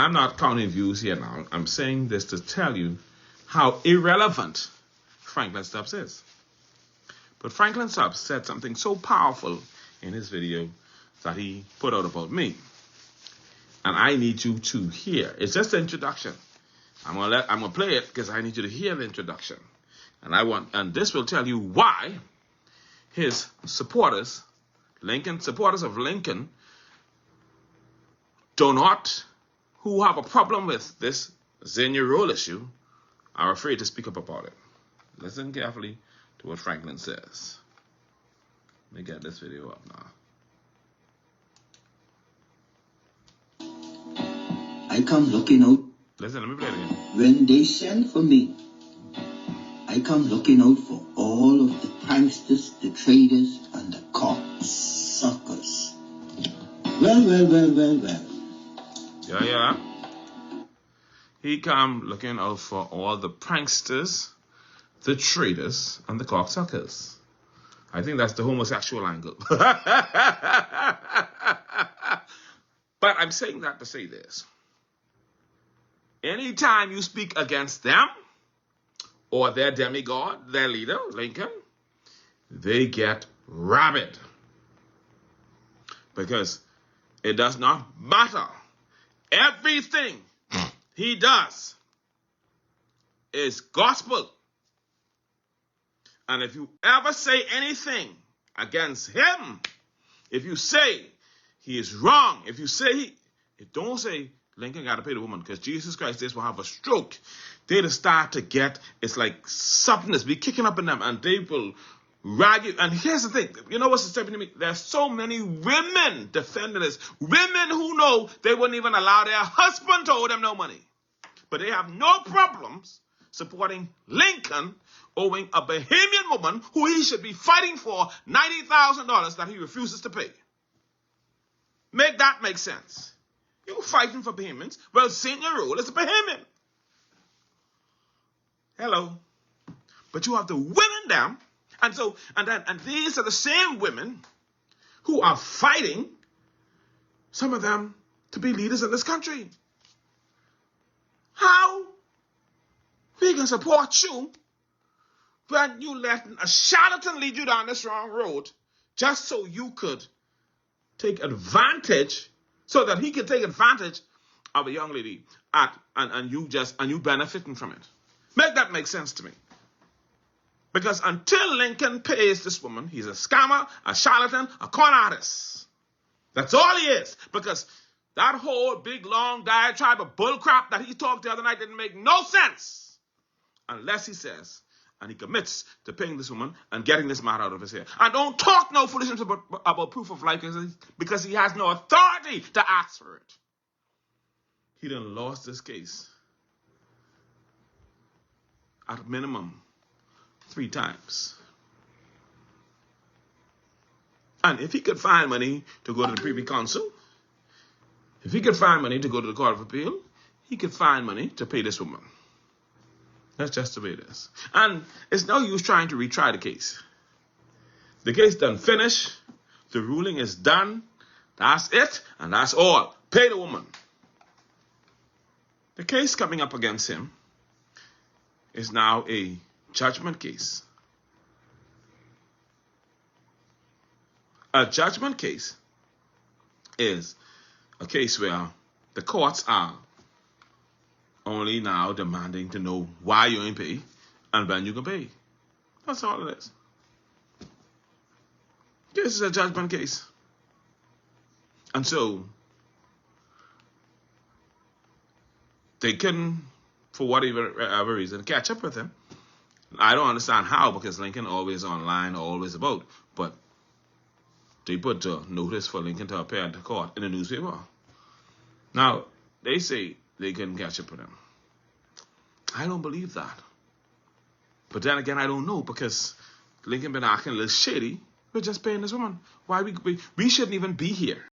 I'm not counting views here now. I'm saying this to tell you how irrelevant Franklin Stubbs is. But Franklin Stubbs said something so powerful in his video that he put out about me. And I need you to hear. It's just an introduction. I'm gonna play it because I need you to hear the introduction. And this will tell you why his supporters of Lincoln, who have a problem with this senior role issue, are afraid to speak up about it. Listen carefully to what Franklin says. Let me get this video up now. I come looking out. Listen, let me play it again. When they send for me, I come looking out for all of the pranksters, the traders, and the cocksuckers. Well. Yeah. He come looking out for all the pranksters, the traders, and the cocksuckers. I think that's the homosexual angle. But I'm saying that to say this. Anytime you speak against them, or their demigod, their leader, Lincoln, they get rabid. Because it does not matter. Everything he does is gospel. And if you ever say anything against him, if you say he is wrong, if you say don't say Lincoln got to pay the woman, because Jesus Christ, this will have a stroke. They'll start to get, it's like something be kicking up in them, and they will rag you. And here's the thing, you know what's disturbing to me? There's so many women defending this. Women who know they wouldn't even allow their husband to owe them no money. But they have no problems supporting Lincoln owing a Bahamian woman who he should be fighting for $90,000 that he refuses to pay. Make that make sense. You're fighting for Bahamians. Well, senior role is a Bahamian. Hello. But you have the women down. And these are the same women who are fighting, some of them, to be leaders in this country. How we can support you when you let a charlatan lead you down this wrong road just so you could take advantage, so that he could take advantage of a young lady and you benefiting from it. Make that make sense to me. Because until Lincoln pays this woman, he's a scammer, a charlatan, a con artist. That's all he is. Because that whole big, long diatribe of bullcrap that he talked the other night didn't make no sense. Unless he says, and he commits to paying this woman and getting this man out of his hair. And don't talk no foolishness about proof of life, because he has no authority to ask for it. He done lost this case at minimum 3 times. And if he could find money to go to the Privy Council, if he could find money to go to the Court of Appeal, he could find money to pay this woman. That's just the way it is. And it's no use trying to retry the case. The case done finished. The ruling is done. That's it, and that's all. Pay the woman. The case coming up against him is now a judgment case. A judgment case is a case where the courts are only now demanding to know why you ain't pay and when you can pay. That's all it is. This is a judgment case. And so they couldn't, for whatever reason, catch up with him. I don't understand how, because Lincoln always online, always about. But they put a notice for Lincoln to appear at the court in the newspaper. Now, they say they couldn't catch up with him. I don't believe that. But then again, I don't know, because Lincoln been acting a little shady. We're just paying this woman. Why we shouldn't even be here.